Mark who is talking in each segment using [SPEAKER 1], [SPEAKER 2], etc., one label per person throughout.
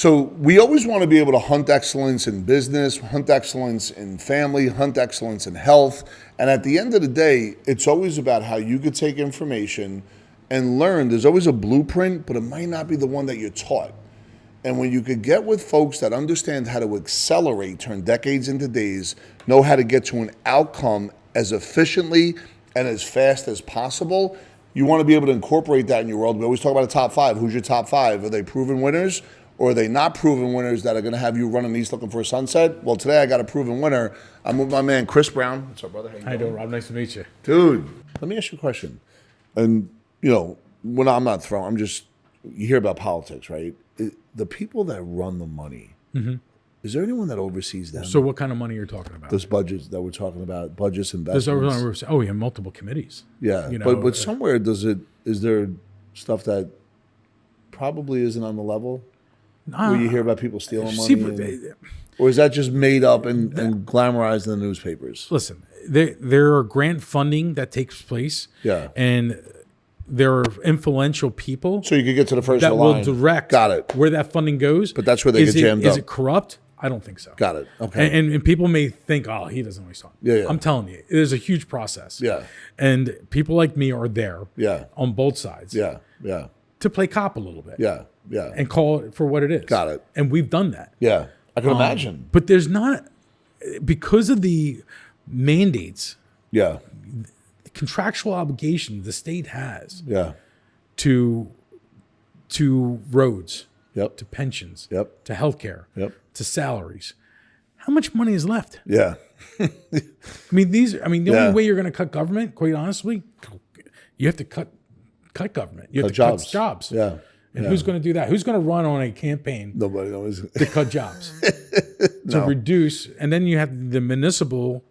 [SPEAKER 1] So we always want to be able to hunt excellence in business, hunt excellence in family, hunt excellence in health. And at the end of the day, it's always about how you could take information and learn. There's always a blueprint, but it might not be the one that you're taught. And when you could get with folks that understand how to accelerate, turn decades into days, know how to get to an outcome as efficiently and as fast as possible, you want to be able to incorporate that in your world. We always talk about a top five. Who's your top five? Are they proven winners? Or are they not proven winners that are going to have you running east looking for a sunset? Well, today I got a proven winner. I'm with my man, Chris Brown. What's up, brother?
[SPEAKER 2] How you doing, Rob? Nice to meet you.
[SPEAKER 1] Dude, let me ask you a question. And, you know, when I'm not throwing, I'm just, you hear about politics, right? The people that run the money, is there anyone that oversees them?
[SPEAKER 2] So what kind of money you're talking about?
[SPEAKER 1] Those budgets that we're talking about, budgets, investments.
[SPEAKER 2] Oh, we have multiple committees.
[SPEAKER 1] Yeah,
[SPEAKER 2] you know,
[SPEAKER 1] but somewhere is there stuff that probably isn't on the level? Where you hear about people stealing money? Or is that just made up and glamorized in the newspapers?
[SPEAKER 2] Listen, there are grant funding that takes place.
[SPEAKER 1] Yeah.
[SPEAKER 2] And there are influential people.
[SPEAKER 1] So you could get to the first
[SPEAKER 2] that
[SPEAKER 1] of the
[SPEAKER 2] will
[SPEAKER 1] line.
[SPEAKER 2] direct
[SPEAKER 1] Got it.
[SPEAKER 2] where that funding goes.
[SPEAKER 1] But that's where they get jammed up.
[SPEAKER 2] Is it corrupt? I don't think so.
[SPEAKER 1] Got it. Okay.
[SPEAKER 2] And people may think, oh, he doesn't know what he's talking.
[SPEAKER 1] Yeah.
[SPEAKER 2] I'm telling you, there's a huge process.
[SPEAKER 1] Yeah.
[SPEAKER 2] And people like me are there.
[SPEAKER 1] Yeah.
[SPEAKER 2] On both sides.
[SPEAKER 1] Yeah. Yeah.
[SPEAKER 2] To play cop a little bit.
[SPEAKER 1] Yeah. Yeah.
[SPEAKER 2] And call it for what it is.
[SPEAKER 1] Got it.
[SPEAKER 2] And we've done that.
[SPEAKER 1] Yeah. I can imagine.
[SPEAKER 2] But there's not, because of the mandates,
[SPEAKER 1] Yeah.
[SPEAKER 2] the contractual obligation the state has
[SPEAKER 1] Yeah.
[SPEAKER 2] to roads,
[SPEAKER 1] Yep.
[SPEAKER 2] to pensions,
[SPEAKER 1] Yep.
[SPEAKER 2] to healthcare,
[SPEAKER 1] Yep.
[SPEAKER 2] to salaries. How much money is left?
[SPEAKER 1] Yeah.
[SPEAKER 2] I mean, the only way you're going to cut government, quite honestly, you have to cut government. You have to cut jobs.
[SPEAKER 1] Yeah.
[SPEAKER 2] And who's going to do that? Who's going to run on a campaign
[SPEAKER 1] Nobody knows.
[SPEAKER 2] to cut jobs, to reduce? And then you have the municipal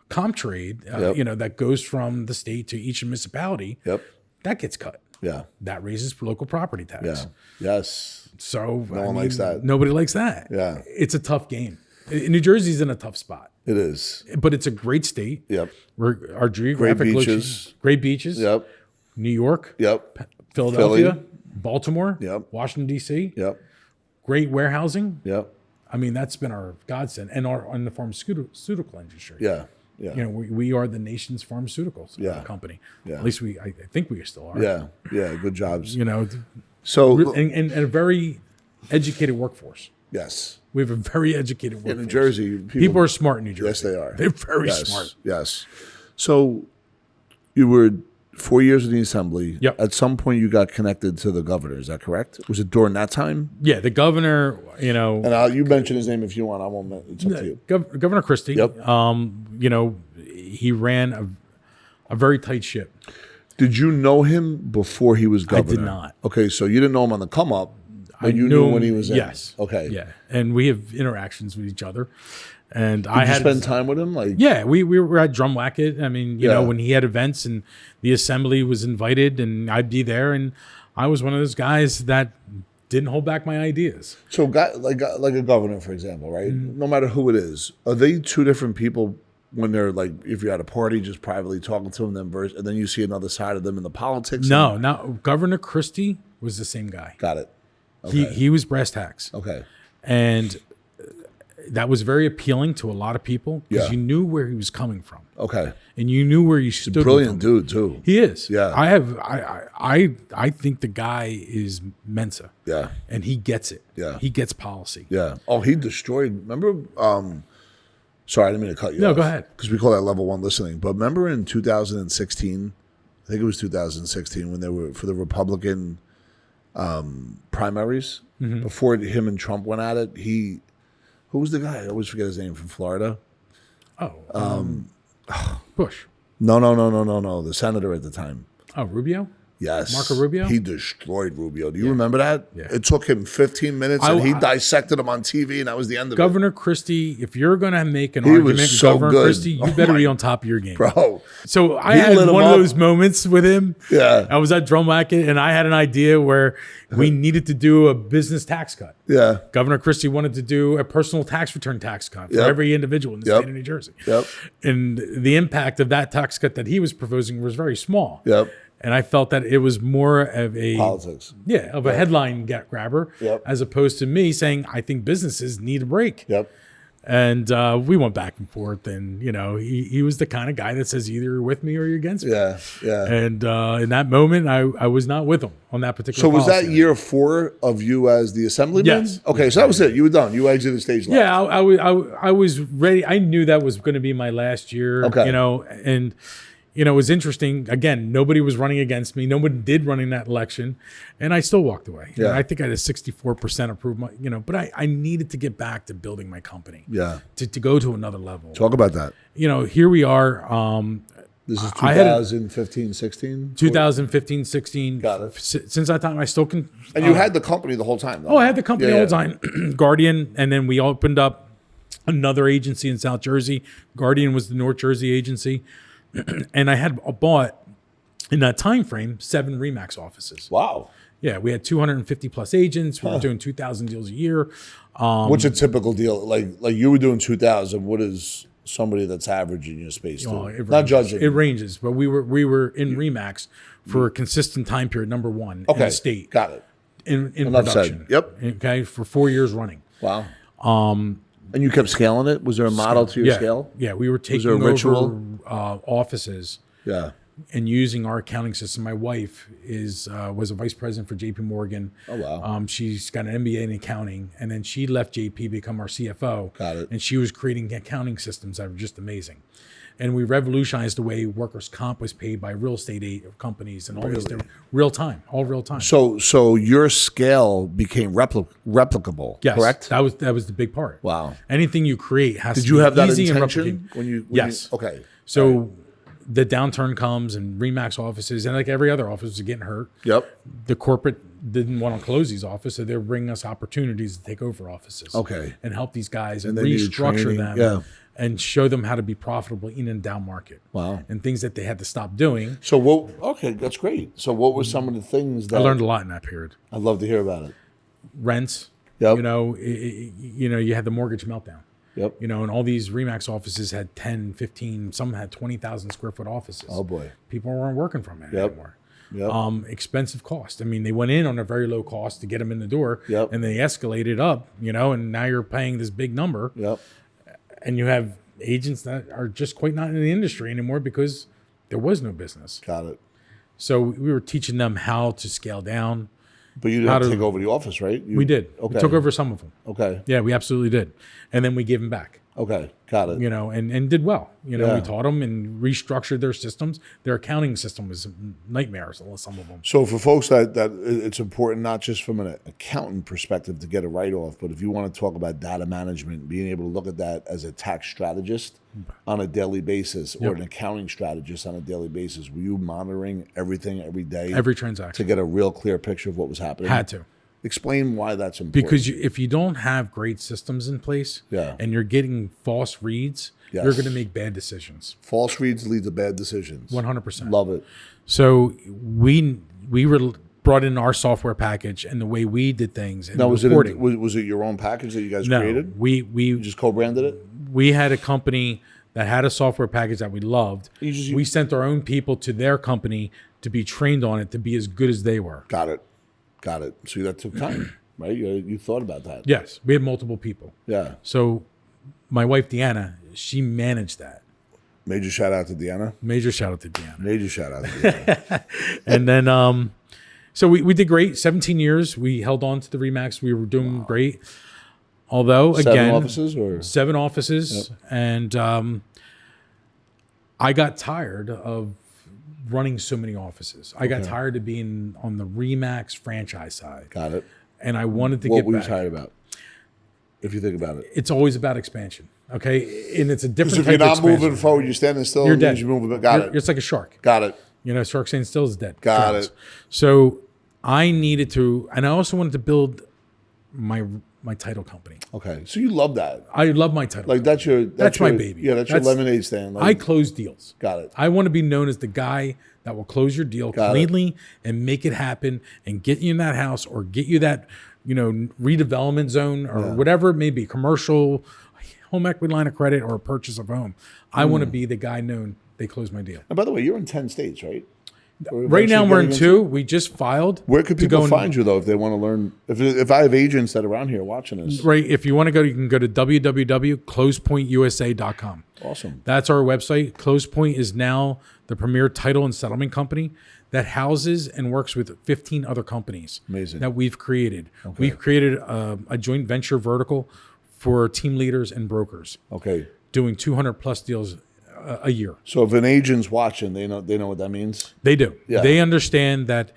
[SPEAKER 2] comp trade, that goes from the state to each municipality.
[SPEAKER 1] Yep.
[SPEAKER 2] That gets cut.
[SPEAKER 1] Yeah.
[SPEAKER 2] That raises local property tax.
[SPEAKER 1] Yeah. Yes.
[SPEAKER 2] So
[SPEAKER 1] No one likes that.
[SPEAKER 2] Nobody likes that.
[SPEAKER 1] Yeah.
[SPEAKER 2] It's a tough game. New Jersey's in a tough spot.
[SPEAKER 1] It is.
[SPEAKER 2] But it's a great state.
[SPEAKER 1] Yep.
[SPEAKER 2] Our geographic
[SPEAKER 1] Great beaches.
[SPEAKER 2] location, great beaches.
[SPEAKER 1] Yep.
[SPEAKER 2] New York.
[SPEAKER 1] Yep.
[SPEAKER 2] Philadelphia.
[SPEAKER 1] Philly.
[SPEAKER 2] Baltimore.
[SPEAKER 1] Yep.
[SPEAKER 2] Washington, D.C.
[SPEAKER 1] Yep.
[SPEAKER 2] Great warehousing.
[SPEAKER 1] Yep.
[SPEAKER 2] I mean, that's been our godsend. And in the pharmaceutical industry.
[SPEAKER 1] Yeah. Yeah.
[SPEAKER 2] You know, we are the nation's pharmaceuticals company.
[SPEAKER 1] Yeah.
[SPEAKER 2] At least I think we still are.
[SPEAKER 1] Yeah. Yeah. Good jobs.
[SPEAKER 2] You know,
[SPEAKER 1] So
[SPEAKER 2] and a very educated workforce.
[SPEAKER 1] yes.
[SPEAKER 2] We have a very educated workforce.
[SPEAKER 1] In New Jersey,
[SPEAKER 2] people are smart in New Jersey.
[SPEAKER 1] Yes, they are.
[SPEAKER 2] They're very
[SPEAKER 1] Yes.
[SPEAKER 2] smart.
[SPEAKER 1] Yes. So you were 4 years in the assembly.
[SPEAKER 2] Yep.
[SPEAKER 1] At some point, you got connected to the governor. Is that correct? Was it during that time?
[SPEAKER 2] Yeah, the governor,
[SPEAKER 1] And you mention his name if you want. I won't. It's up to you.
[SPEAKER 2] Governor Christie.
[SPEAKER 1] Yep.
[SPEAKER 2] He ran a very tight ship.
[SPEAKER 1] Did you know him before he was governor?
[SPEAKER 2] I did not.
[SPEAKER 1] Okay, so you didn't know him on the come up, but you knew him when he was in.
[SPEAKER 2] Yes.
[SPEAKER 1] Okay.
[SPEAKER 2] Yeah, and we have interactions with each other. And
[SPEAKER 1] Did
[SPEAKER 2] I
[SPEAKER 1] you
[SPEAKER 2] had
[SPEAKER 1] spend time with him? Like,
[SPEAKER 2] yeah, we were at Drumwacket. I mean, you know, when he had events and the assembly was invited, and I'd be there, and I was one of those guys that didn't hold back my ideas.
[SPEAKER 1] So, like a governor, for example, right? No matter who it is, are they two different people? When they're like, if you're at a party, just privately talking to them, and then you see another side of them in the politics.
[SPEAKER 2] No, Governor Christie was the same guy.
[SPEAKER 1] Got it. Okay.
[SPEAKER 2] He was brass tacks.
[SPEAKER 1] Okay.
[SPEAKER 2] And that was very appealing to a lot of people because you knew where he was coming from.
[SPEAKER 1] Okay.
[SPEAKER 2] And you knew where you stood.
[SPEAKER 1] He's a brilliant dude too.
[SPEAKER 2] He is.
[SPEAKER 1] Yeah.
[SPEAKER 2] I think the guy is Mensa.
[SPEAKER 1] Yeah.
[SPEAKER 2] And he gets it.
[SPEAKER 1] Yeah.
[SPEAKER 2] He gets policy.
[SPEAKER 1] Yeah. Oh, he destroyed. Remember? Sorry, I didn't mean to cut you off.
[SPEAKER 2] No, go ahead.
[SPEAKER 1] Because we call that level one listening. But remember in 2016, I think it was 2016 when they were for the Republican primaries before him and Trump went at it. Who was the guy? I always forget his name, from Florida.
[SPEAKER 2] Bush.
[SPEAKER 1] No. The senator at the time.
[SPEAKER 2] Oh, Rubio?
[SPEAKER 1] Yes.
[SPEAKER 2] Marco Rubio?
[SPEAKER 1] He destroyed Rubio. Do you remember that?
[SPEAKER 2] Yeah.
[SPEAKER 1] It took him 15 minutes and he dissected him on TV, and that was the end of
[SPEAKER 2] Governor Christie, if you're going to make an argument with
[SPEAKER 1] so
[SPEAKER 2] Governor
[SPEAKER 1] good.
[SPEAKER 2] Christie, you better be on top of your game.
[SPEAKER 1] Bro.
[SPEAKER 2] So I
[SPEAKER 1] He
[SPEAKER 2] had
[SPEAKER 1] lit him
[SPEAKER 2] one
[SPEAKER 1] up.
[SPEAKER 2] of those moments with him.
[SPEAKER 1] Yeah.
[SPEAKER 2] I was at Drumwacket, and I had an idea where we needed to do a business tax cut.
[SPEAKER 1] Yeah.
[SPEAKER 2] Governor Christie wanted to do a personal tax return tax cut for
[SPEAKER 1] Yep.
[SPEAKER 2] every individual in the state of New Jersey.
[SPEAKER 1] Yep.
[SPEAKER 2] And the impact of that tax cut that he was proposing was very small.
[SPEAKER 1] Yep.
[SPEAKER 2] And I felt that it was more of a
[SPEAKER 1] Politics.
[SPEAKER 2] of a headline grabber,
[SPEAKER 1] Yep.
[SPEAKER 2] as opposed to me saying I think businesses need a break.
[SPEAKER 1] Yep.
[SPEAKER 2] And we went back and forth, and he was the kind of guy that says either you're with me or you're against me.
[SPEAKER 1] Yeah. Yeah.
[SPEAKER 2] And in that moment, I was not with him on that particular.
[SPEAKER 1] So was that
[SPEAKER 2] policy.
[SPEAKER 1] year 4 of you as the assemblyman?
[SPEAKER 2] Yes.
[SPEAKER 1] Okay, so that was it. You were done. You exited stage left.
[SPEAKER 2] Yeah, I was ready. I knew that was going to be my last year.
[SPEAKER 1] Okay.
[SPEAKER 2] And it was interesting. Again, nobody was running against me. Nobody did run in that election, and I still walked away.
[SPEAKER 1] Yeah.
[SPEAKER 2] And I think I had a 64% approval. But I needed to get back to building my company.
[SPEAKER 1] Yeah.
[SPEAKER 2] To go to another level.
[SPEAKER 1] Talk about that.
[SPEAKER 2] Here we are.
[SPEAKER 1] This is
[SPEAKER 2] I had
[SPEAKER 1] 2015, 16?
[SPEAKER 2] 2015, 16.
[SPEAKER 1] Got it.
[SPEAKER 2] Since that time, I still can.
[SPEAKER 1] And you had the company the whole time, though.
[SPEAKER 2] Oh, I had the company
[SPEAKER 1] Yeah,
[SPEAKER 2] all the time, Guardian, and then we opened up another agency in South Jersey. Guardian was the North Jersey agency, and I had bought in that time frame 7 Remax offices.
[SPEAKER 1] Wow.
[SPEAKER 2] Yeah, we had 250 plus agents. We were doing 2,000 deals a year.
[SPEAKER 1] What's a typical deal? Like you were doing 2,000. What is somebody that's average in your space do? Not judging.
[SPEAKER 2] It ranges, but we were in Remax for a consistent time period. Number one in the state.
[SPEAKER 1] Got it.
[SPEAKER 2] In
[SPEAKER 1] Enough
[SPEAKER 2] production.
[SPEAKER 1] said. Yep.
[SPEAKER 2] Okay, for 4 years running.
[SPEAKER 1] Wow. And you kept scaling it? Was there a model to your scale?
[SPEAKER 2] Yeah, we were taking
[SPEAKER 1] there a
[SPEAKER 2] over
[SPEAKER 1] ritual?
[SPEAKER 2] Offices
[SPEAKER 1] Yeah.
[SPEAKER 2] and using our accounting system. My wife was a vice president for JP Morgan.
[SPEAKER 1] Oh, wow.
[SPEAKER 2] She's got an MBA in accounting, and then she left JP to become our CFO.
[SPEAKER 1] Got it.
[SPEAKER 2] And she was creating accounting systems that were just amazing. And we revolutionized the way workers' comp was paid by real estate companies and all these different all real time.
[SPEAKER 1] So your scale became replicable,
[SPEAKER 2] Yes,
[SPEAKER 1] correct?
[SPEAKER 2] That was the big part.
[SPEAKER 1] Wow.
[SPEAKER 2] Anything you create has
[SPEAKER 1] Did
[SPEAKER 2] to
[SPEAKER 1] you
[SPEAKER 2] be
[SPEAKER 1] have that
[SPEAKER 2] easy and
[SPEAKER 1] intention
[SPEAKER 2] replicate.
[SPEAKER 1] when
[SPEAKER 2] Yes.
[SPEAKER 1] okay.
[SPEAKER 2] So the downturn comes and Remax offices, and like every other office was getting hurt.
[SPEAKER 1] Yep.
[SPEAKER 2] The corporate didn't want to close these offices, so they're bringing us opportunities to take over offices.
[SPEAKER 1] Okay.
[SPEAKER 2] And help these guys and
[SPEAKER 1] they needed
[SPEAKER 2] restructure
[SPEAKER 1] training.
[SPEAKER 2] them
[SPEAKER 1] Yeah.
[SPEAKER 2] and show them how to be profitable in and down market.
[SPEAKER 1] Wow.
[SPEAKER 2] And things that they had to stop doing.
[SPEAKER 1] So what? Okay, that's great. So what were some of the things that
[SPEAKER 2] I learned a lot in that period.
[SPEAKER 1] I'd love to hear about it.
[SPEAKER 2] Rents.
[SPEAKER 1] Yep.
[SPEAKER 2] You had the mortgage meltdown.
[SPEAKER 1] Yep.
[SPEAKER 2] And all these Remax offices had 10, 15, some had 20,000 square foot offices.
[SPEAKER 1] Oh boy.
[SPEAKER 2] People weren't working from it
[SPEAKER 1] Yep.
[SPEAKER 2] anymore.
[SPEAKER 1] Yep.
[SPEAKER 2] Expensive cost. I mean, they went in on a very low cost to get them in the door,
[SPEAKER 1] Yep.
[SPEAKER 2] and they escalated up, and now you're paying this big number,
[SPEAKER 1] Yep.
[SPEAKER 2] and you have agents that are just quite not in the industry anymore because there was no business.
[SPEAKER 1] Got it.
[SPEAKER 2] So we were teaching them how to scale down.
[SPEAKER 1] But you didn't take over the office, right?
[SPEAKER 2] We did.
[SPEAKER 1] Okay.
[SPEAKER 2] We took over some of them.
[SPEAKER 1] Okay.
[SPEAKER 2] Yeah, we absolutely did. And then we gave them back.
[SPEAKER 1] Okay. Got it.
[SPEAKER 2] And did well. We
[SPEAKER 1] Yeah.
[SPEAKER 2] taught them and restructured their systems. Their accounting system was nightmares, some of them.
[SPEAKER 1] So for folks that it's important, not just from an accountant perspective to get a write-off, but if you want to talk about data management, being able to look at that as a tax strategist on a daily basis or an accounting strategist on a daily basis, were you monitoring everything every day?
[SPEAKER 2] Every transaction.
[SPEAKER 1] To get a real clear picture of what was happening?
[SPEAKER 2] Had to.
[SPEAKER 1] Explain why that's important.
[SPEAKER 2] Because if you don't have great systems in place and you're getting false reads, you're going to make bad decisions.
[SPEAKER 1] False reads lead to bad decisions.
[SPEAKER 2] 100%.
[SPEAKER 1] Love it.
[SPEAKER 2] So we were brought in our software package and the way we did things. And
[SPEAKER 1] now,
[SPEAKER 2] reporting.
[SPEAKER 1] was it your own package that you guys created?
[SPEAKER 2] We
[SPEAKER 1] just co-branded it?
[SPEAKER 2] We had a company that had a software package that we loved. We sent our own people to their company to be trained on it to be as good as they were.
[SPEAKER 1] Got it. So that took time, right? You thought about that.
[SPEAKER 2] Yes. We had multiple people.
[SPEAKER 1] Yeah.
[SPEAKER 2] So my wife, Deanna, she managed that.
[SPEAKER 1] Major shout out to Deanna.
[SPEAKER 2] Major shout out to Deanna.
[SPEAKER 1] Major shout out to Deanna.
[SPEAKER 2] And then, so we did great. 17 years. We held on to the Remax. We were doing great. Although, again, 7 offices. Yep. And I got tired of running so many offices. I got tired of being on the Remax franchise side.
[SPEAKER 1] Got it.
[SPEAKER 2] And I wanted to get back.
[SPEAKER 1] What were you tired about? If you think about it.
[SPEAKER 2] It's always about expansion. Okay. And it's a different
[SPEAKER 1] type of expansion. If you're not moving forward, you're standing still.
[SPEAKER 2] You're dead.
[SPEAKER 1] You're moving. Got it.
[SPEAKER 2] It's like a shark.
[SPEAKER 1] Got it.
[SPEAKER 2] Shark standing still is dead.
[SPEAKER 1] Got it.
[SPEAKER 2] So I needed to, and I also wanted to build my title company.
[SPEAKER 1] Okay. So you love that.
[SPEAKER 2] I love my title.
[SPEAKER 1] Like that's
[SPEAKER 2] my baby.
[SPEAKER 1] Yeah, that's your lemonade stand.
[SPEAKER 2] I close deals.
[SPEAKER 1] Got it.
[SPEAKER 2] I want to be known as the guy that will close your deal cleanly and make it happen and get you in that house or get you that, redevelopment zone or whatever it may be, commercial, home equity line of credit or a purchase of home. I want to be the guy known they close my deal.
[SPEAKER 1] And by the way, you're in 10 states, right?
[SPEAKER 2] Right now we're in 2. We just filed.
[SPEAKER 1] Where could people find you though if they want to learn? If I have agents that are around here watching this,
[SPEAKER 2] right? If you want to go, you can go to www.closepointusa.com.
[SPEAKER 1] Awesome.
[SPEAKER 2] That's our website. ClosePoint is now the premier title and settlement company that houses and works with 15 other companies.
[SPEAKER 1] Amazing.
[SPEAKER 2] That we've created.
[SPEAKER 1] Okay.
[SPEAKER 2] We've created a joint venture vertical for team leaders and brokers.
[SPEAKER 1] Okay.
[SPEAKER 2] Doing 200 plus deals a year.
[SPEAKER 1] So if an agent's watching, they know what that means?
[SPEAKER 2] They do.
[SPEAKER 1] Yeah.
[SPEAKER 2] They understand that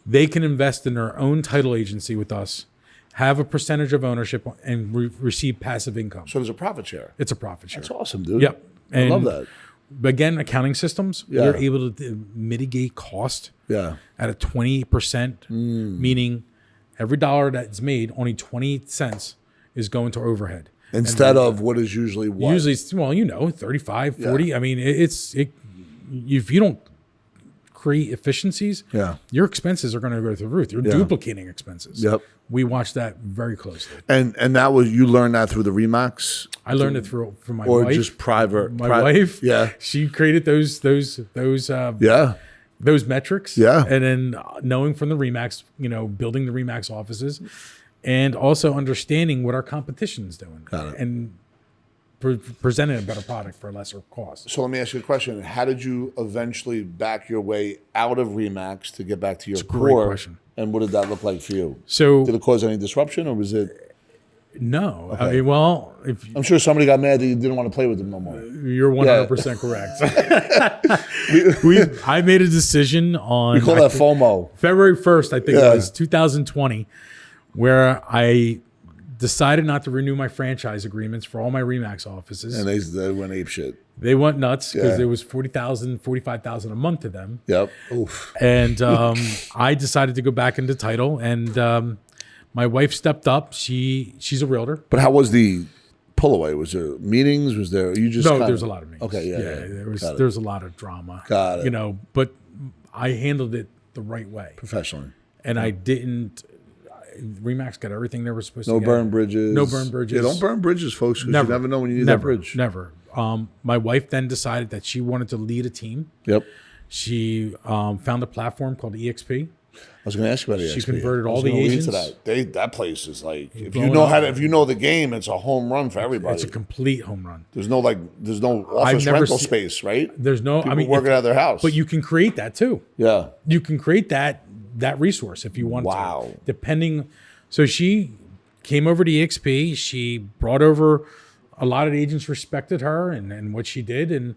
[SPEAKER 2] they can invest in their own title agency with us, have a percentage of ownership, and receive passive income.
[SPEAKER 1] So there's a profit share.
[SPEAKER 2] It's a profit share.
[SPEAKER 1] That's awesome, dude.
[SPEAKER 2] Yep.
[SPEAKER 1] I love that.
[SPEAKER 2] Again, accounting systems,
[SPEAKER 1] Yeah.
[SPEAKER 2] we're able to mitigate cost
[SPEAKER 1] Yeah.
[SPEAKER 2] at a 20%, meaning every dollar that's made, only 20 cents is going to overhead.
[SPEAKER 1] Instead of what is usually what?
[SPEAKER 2] Usually, it's, 35, 40. I mean, if you don't create efficiencies, your expenses are going to go through the roof. You're duplicating expenses.
[SPEAKER 1] Yep.
[SPEAKER 2] We watch that very closely.
[SPEAKER 1] And that was, you learned that through the Remax?
[SPEAKER 2] I learned it from my
[SPEAKER 1] or
[SPEAKER 2] wife.
[SPEAKER 1] Or just private?
[SPEAKER 2] My wife.
[SPEAKER 1] Yeah.
[SPEAKER 2] She created those metrics.
[SPEAKER 1] Yeah.
[SPEAKER 2] And then knowing from the Remax, building the Remax offices, and also understanding what our competition is doing.
[SPEAKER 1] Got it.
[SPEAKER 2] And presenting a better product for a lesser cost.
[SPEAKER 1] So let me ask you a question. How did you eventually back your way out of Remax to get back to your core?
[SPEAKER 2] Great question.
[SPEAKER 1] And what did that look like for you?
[SPEAKER 2] So
[SPEAKER 1] did it cause any disruption, or was it?
[SPEAKER 2] No.
[SPEAKER 1] Okay.
[SPEAKER 2] I mean, well,
[SPEAKER 1] I'm sure somebody got mad that you didn't want to play with them no more.
[SPEAKER 2] You're 100% correct. I made a decision on...
[SPEAKER 1] We call that FOMO.
[SPEAKER 2] February 1st, I think it was, 2020, where I decided not to renew my franchise agreements for all my Remax offices.
[SPEAKER 1] And they went apeshit.
[SPEAKER 2] They went nuts because it was $40,000, $45,000 a month to them.
[SPEAKER 1] Yep. Oof.
[SPEAKER 2] And I decided to go back into title, and my wife stepped up. She's a realtor.
[SPEAKER 1] But how was the pull away? Was there meetings? Was there
[SPEAKER 2] there's a lot of meetings.
[SPEAKER 1] Okay,
[SPEAKER 2] There was a lot of drama.
[SPEAKER 1] Got it.
[SPEAKER 2] But I handled it the right way.
[SPEAKER 1] Professionally.
[SPEAKER 2] And I didn't. Remax got everything they were supposed to get.
[SPEAKER 1] No burn bridges.
[SPEAKER 2] No burn bridges.
[SPEAKER 1] Yeah, don't burn bridges, folks, because you never know when you need that bridge.
[SPEAKER 2] Never. My wife then decided that she wanted to lead a team.
[SPEAKER 1] Yep.
[SPEAKER 2] She found a platform called EXP.
[SPEAKER 1] I was going to ask you about EXP.
[SPEAKER 2] She converted all the agents.
[SPEAKER 1] That place is like, if you know the game, it's a home run for everybody.
[SPEAKER 2] It's a complete home run.
[SPEAKER 1] There's no office rental space, right?
[SPEAKER 2] There's no.
[SPEAKER 1] People working out of their house.
[SPEAKER 2] But you can create that too.
[SPEAKER 1] Yeah.
[SPEAKER 2] You can create that resource if you want to.
[SPEAKER 1] Wow.
[SPEAKER 2] Depending. So she came over to EXP. She brought over a lot of agents respected her and what she did, and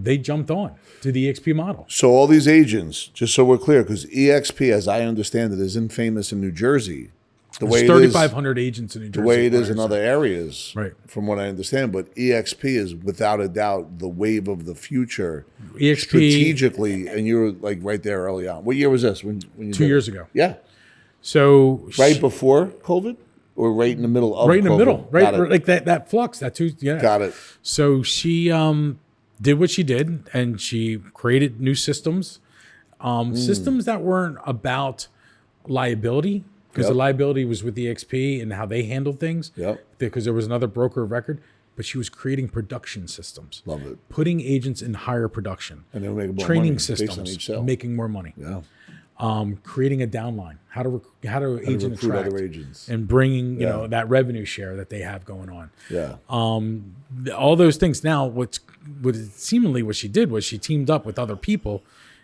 [SPEAKER 2] they jumped on to the EXP model.
[SPEAKER 1] So all these agents, just so we're clear, because EXP, as I understand it, is infamous in New Jersey.
[SPEAKER 2] There's 3,500 agents in New Jersey.
[SPEAKER 1] The way it is in other areas,
[SPEAKER 2] right? From
[SPEAKER 1] what I understand, but EXP is without a doubt the wave of the future.
[SPEAKER 2] EXP
[SPEAKER 1] strategically, and you were like right there early on. What year was this? When you
[SPEAKER 2] 2 years ago.
[SPEAKER 1] Yeah.
[SPEAKER 2] So
[SPEAKER 1] right before COVID, or right in the middle of
[SPEAKER 2] right in
[SPEAKER 1] COVID?
[SPEAKER 2] the middle, right? Like that flux.
[SPEAKER 1] Got it.
[SPEAKER 2] So she did what she did, and she created new systems, systems that weren't about liability, because the liability was with the EXP and how they handled things.
[SPEAKER 1] Yep.
[SPEAKER 2] Because there was another broker of record, but she was creating production systems.
[SPEAKER 1] Love it.
[SPEAKER 2] Putting agents in higher production.
[SPEAKER 1] And they were making more
[SPEAKER 2] training
[SPEAKER 1] money
[SPEAKER 2] systems,
[SPEAKER 1] based on each sale.
[SPEAKER 2] making more money.
[SPEAKER 1] Yeah.
[SPEAKER 2] Creating a downline, how to agent
[SPEAKER 1] recruit
[SPEAKER 2] attract
[SPEAKER 1] other agents,
[SPEAKER 2] and bringing that revenue share that they have going on.
[SPEAKER 1] Yeah.
[SPEAKER 2] All those things. Now, what seemingly what she did was she teamed up with other people.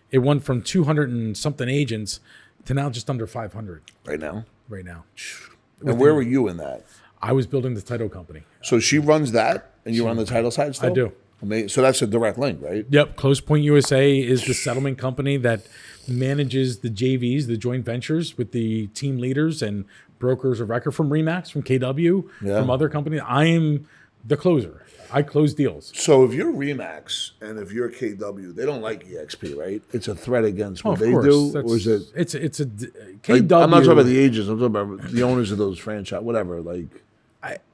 [SPEAKER 2] It went from 200 and something agents to now just under 500.
[SPEAKER 1] Right now.
[SPEAKER 2] And
[SPEAKER 1] where were you in that?
[SPEAKER 2] I was building the title company.
[SPEAKER 1] So she runs that, and you're on the title side still?
[SPEAKER 2] I do.
[SPEAKER 1] Amazing. So that's a direct link, right?
[SPEAKER 2] Yep. ClosePoint USA is the settlement company that manages the JVs, the joint ventures with the team leaders and brokers of record from Remax, from KW, from other companies. I am the closer. I close deals.
[SPEAKER 1] So if you're Remax and if you're KW, they don't like EXP, right? It's a threat against what they do, or is it?
[SPEAKER 2] It's a KW.
[SPEAKER 1] Like, I'm not talking about the agents. I'm talking about the owners of those franchise, whatever. Like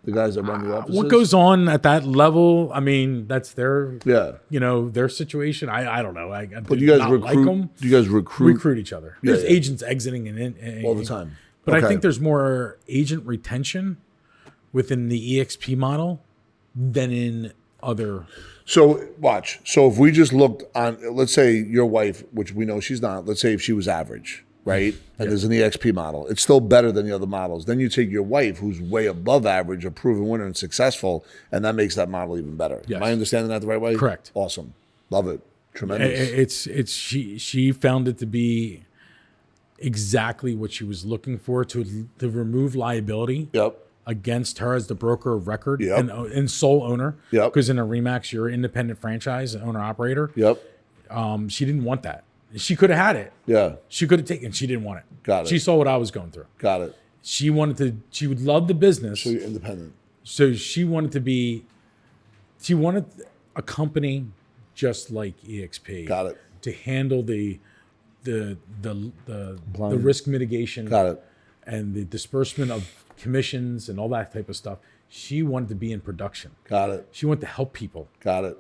[SPEAKER 1] the guys that run the offices.
[SPEAKER 2] What goes on at that level? I mean, that's their their situation. I don't know.
[SPEAKER 1] But you guys recruit? Like them. Do you guys recruit
[SPEAKER 2] each other? There's agents exiting and
[SPEAKER 1] all the time.
[SPEAKER 2] But I think there's more agent retention within the EXP model than in other.
[SPEAKER 1] So watch. So if we just looked on, let's say your wife, which we know she's not, let's say if she was average, right? And there's an EXP model. It's still better than the other models. Then you take your wife, who's way above average, a proven winner and successful, and that makes that model even better.
[SPEAKER 2] Yes.
[SPEAKER 1] Am I understanding that the right way?
[SPEAKER 2] Correct.
[SPEAKER 1] Awesome. Love it. Tremendous.
[SPEAKER 2] She found it to be exactly what she was looking for, to remove liability.
[SPEAKER 1] Yep.
[SPEAKER 2] Against her as the broker of record
[SPEAKER 1] Yep.
[SPEAKER 2] and sole owner.
[SPEAKER 1] Yep.
[SPEAKER 2] Because in a Remax, you're an independent franchise owner operator.
[SPEAKER 1] Yep.
[SPEAKER 2] She didn't want that. She could have had it.
[SPEAKER 1] Yeah.
[SPEAKER 2] She could have taken it. She didn't want it.
[SPEAKER 1] Got it.
[SPEAKER 2] She saw what I was going through.
[SPEAKER 1] Got it.
[SPEAKER 2] She would love the business.
[SPEAKER 1] So you're independent.
[SPEAKER 2] So she wanted a company just like EXP.
[SPEAKER 1] Got it.
[SPEAKER 2] To handle the risk mitigation.
[SPEAKER 1] Got it.
[SPEAKER 2] And the disbursement of commissions and all that type of stuff. She wanted to be in production.
[SPEAKER 1] Got it.
[SPEAKER 2] She wanted to help people
[SPEAKER 1] Got it.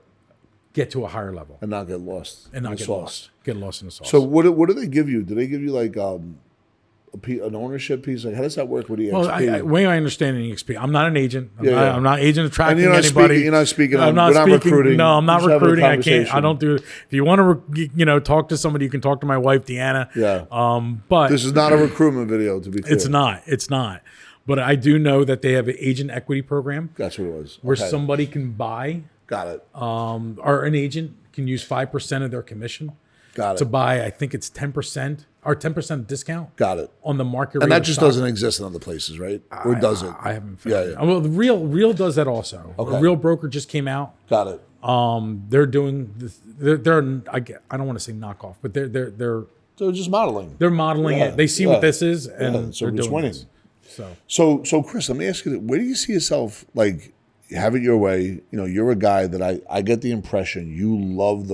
[SPEAKER 2] get to a higher level
[SPEAKER 1] And not get lost.
[SPEAKER 2] and not
[SPEAKER 1] in the
[SPEAKER 2] get
[SPEAKER 1] sauce.
[SPEAKER 2] lost. Get lost in the sauce.
[SPEAKER 1] So what do they give you? Do they give you like an ownership piece? Like how does that work with EXP?
[SPEAKER 2] Well, way I understand in EXP, I'm not an agent. I'm not agent
[SPEAKER 1] And
[SPEAKER 2] attracting
[SPEAKER 1] you're not
[SPEAKER 2] anybody.
[SPEAKER 1] speaking. You're not speaking.
[SPEAKER 2] I'm not
[SPEAKER 1] we're not
[SPEAKER 2] speaking.
[SPEAKER 1] recruiting.
[SPEAKER 2] No, I'm not
[SPEAKER 1] Just having a
[SPEAKER 2] recruiting. I can't. I
[SPEAKER 1] conversation.
[SPEAKER 2] don't do. If you want to, talk to somebody, you can talk to my wife, Deanna.
[SPEAKER 1] Yeah.
[SPEAKER 2] But
[SPEAKER 1] This is not a recruitment video, to be clear.
[SPEAKER 2] it's not. It's not. But I do know that they have an agent equity program
[SPEAKER 1] That's what it was.
[SPEAKER 2] where
[SPEAKER 1] Okay.
[SPEAKER 2] somebody can buy,
[SPEAKER 1] Got it.
[SPEAKER 2] or an agent can use 5% of their commission
[SPEAKER 1] Got
[SPEAKER 2] to
[SPEAKER 1] it.
[SPEAKER 2] buy. I think it's 10% or 10% discount
[SPEAKER 1] Got it.
[SPEAKER 2] on the market.
[SPEAKER 1] And
[SPEAKER 2] rate
[SPEAKER 1] that
[SPEAKER 2] of
[SPEAKER 1] just
[SPEAKER 2] stock.
[SPEAKER 1] doesn't exist in other places, right? Or does it?
[SPEAKER 2] I haven't found
[SPEAKER 1] Yeah,
[SPEAKER 2] it.
[SPEAKER 1] yeah.
[SPEAKER 2] Well, the real does that also.
[SPEAKER 1] Okay.
[SPEAKER 2] The Real Broker just came out.
[SPEAKER 1] Got it.
[SPEAKER 2] They're doing this, they're I don't want to say knockoff, but they're
[SPEAKER 1] So just modeling.
[SPEAKER 2] modeling
[SPEAKER 1] Yeah,
[SPEAKER 2] it. They see
[SPEAKER 1] yeah,
[SPEAKER 2] what this is and
[SPEAKER 1] so
[SPEAKER 2] they're
[SPEAKER 1] it's
[SPEAKER 2] doing
[SPEAKER 1] winning.
[SPEAKER 2] this.
[SPEAKER 1] So Chris, let me ask you, where do you see yourself, like, have it your way? You're a guy that I get the impression you love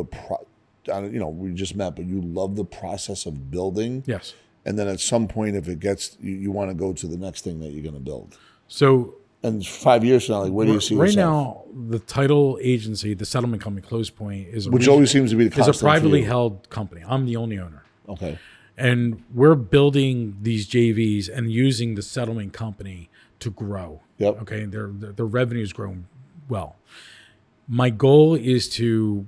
[SPEAKER 1] we just met, but you love the process of building.
[SPEAKER 2] Yes.
[SPEAKER 1] And then at some point, if it gets, you want to go to the next thing that you're going to build.
[SPEAKER 2] So
[SPEAKER 1] And 5 years from now, like, where do you see
[SPEAKER 2] right
[SPEAKER 1] yourself?
[SPEAKER 2] now, the title agency, the settlement company, Close Point,
[SPEAKER 1] Which always seems to be the
[SPEAKER 2] is
[SPEAKER 1] constant
[SPEAKER 2] a
[SPEAKER 1] for
[SPEAKER 2] privately
[SPEAKER 1] you.
[SPEAKER 2] held company. I'm the only owner.
[SPEAKER 1] Okay.
[SPEAKER 2] And we're building these JVs and using the settlement company to grow.
[SPEAKER 1] Yep.
[SPEAKER 2] Okay. Their revenue's grown well. My goal is to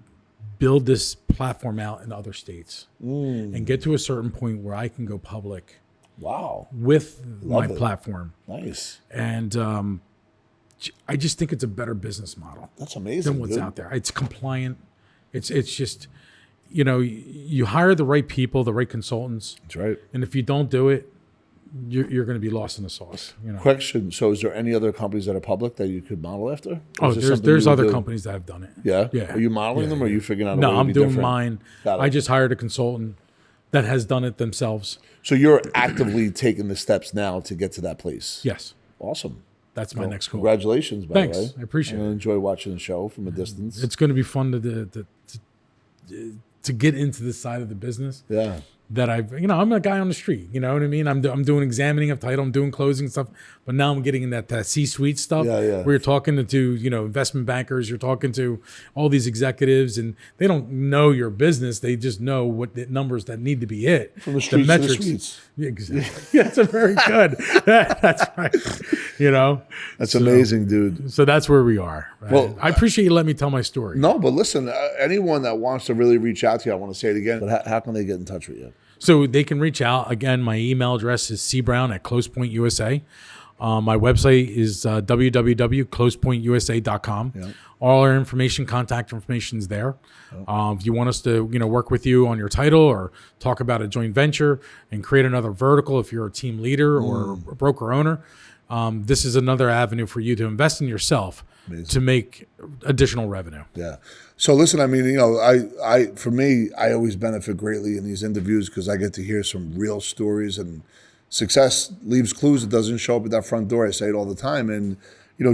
[SPEAKER 2] build this platform out in other states and get to a certain point where I can go public
[SPEAKER 1] Wow.
[SPEAKER 2] with
[SPEAKER 1] Love
[SPEAKER 2] my
[SPEAKER 1] it.
[SPEAKER 2] platform.
[SPEAKER 1] Nice.
[SPEAKER 2] And I just think it's a better business model
[SPEAKER 1] That's amazing.
[SPEAKER 2] than what's
[SPEAKER 1] dude.
[SPEAKER 2] out there. It's compliant. It's just, you hire the right people, the right consultants.
[SPEAKER 1] That's right.
[SPEAKER 2] And if you don't do it, you're going to be lost in the sauce.
[SPEAKER 1] Question. So is there any other companies that are public that you could model after? Or
[SPEAKER 2] Oh,
[SPEAKER 1] is this something
[SPEAKER 2] there's
[SPEAKER 1] you would
[SPEAKER 2] other
[SPEAKER 1] do?
[SPEAKER 2] companies that have done it.
[SPEAKER 1] Yeah?
[SPEAKER 2] Yeah.
[SPEAKER 1] Are you modeling
[SPEAKER 2] Yeah,
[SPEAKER 1] them or are you figuring out a
[SPEAKER 2] No,
[SPEAKER 1] way to
[SPEAKER 2] I'm
[SPEAKER 1] be
[SPEAKER 2] doing
[SPEAKER 1] different?
[SPEAKER 2] mine.
[SPEAKER 1] Got it.
[SPEAKER 2] I just hired a consultant that has done it themselves.
[SPEAKER 1] So you're actively taking the steps now to get to that place.
[SPEAKER 2] Yes.
[SPEAKER 1] Awesome.
[SPEAKER 2] That's my next goal.
[SPEAKER 1] Congratulations, by
[SPEAKER 2] Thanks.
[SPEAKER 1] the way.
[SPEAKER 2] I appreciate
[SPEAKER 1] I
[SPEAKER 2] it.
[SPEAKER 1] enjoy watching the show from a distance.
[SPEAKER 2] It's going to be fun to get into this side of the business.
[SPEAKER 1] Yeah.
[SPEAKER 2] That I'm a guy on the street, you know what I mean? I'm doing examining of title, I'm doing closing stuff, but now I'm getting in that C-suite stuff
[SPEAKER 1] Yeah.
[SPEAKER 2] where you're talking to investment bankers, you're talking to all these exexecutives, and they don't know your business, they just know what the numbers that need to be hit.
[SPEAKER 1] From the streets to the suites.
[SPEAKER 2] Yeah, exactly. That's a very good. That's right.
[SPEAKER 1] That's amazing, dude.
[SPEAKER 2] So that's where we are. Right?
[SPEAKER 1] Well,
[SPEAKER 2] I appreciate you letting me tell my story.
[SPEAKER 1] No, but listen, anyone that wants to really reach out to you, I want to say it again, but how can they get in touch with you?
[SPEAKER 2] So they can reach out. Again, my email address is cbrown@closepointusa. My website is www.closepointusa.com.
[SPEAKER 1] Yeah.
[SPEAKER 2] All our information, contact information is there. If you want us to, work with you on your title or talk about a joint venture and create another vertical, if you're a team leader or a broker owner, this is another avenue for you to invest in yourself to make additional revenue.
[SPEAKER 1] Yeah. So listen, I mean, for me, I always benefit greatly in these interviews because I get to hear some real stories, and success leaves clues. It doesn't show up at that front door. I say it all the time. And,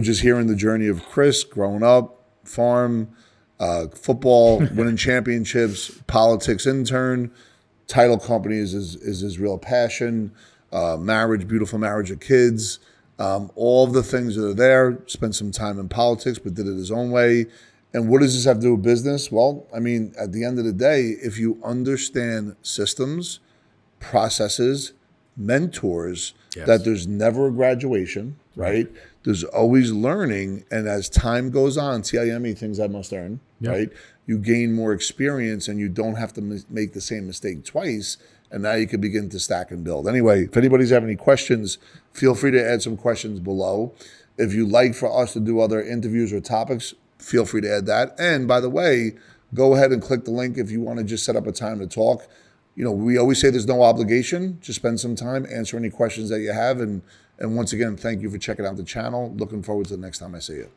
[SPEAKER 1] just hearing the journey of Chris growing up, farm, football, winning championships, politics intern, title companies is his real passion, marriage, beautiful marriage of kids, all of the things that are there, spent some time in politics, but did it his own way. And what does this have to do with business? Well, I mean, at the end of the day, if you understand systems, processes, mentors that there's never a graduation, right? There's always learning. And as time goes on, TIME, things I must earn, right? You gain more experience and you don't have to make the same mistake twice. And now you can begin to stack and build. Anyway, if anybody's have any questions, feel free to add some questions below. If you'd like for us to do other interviews or topics, feel free to add that. And by the way, go ahead and click the link if you want to just set up a time to talk. You know, we always say there's no obligation. Just spend some time, answer any questions that you have. And once again, thank you for checking out the channel. Looking forward to the next time I see you.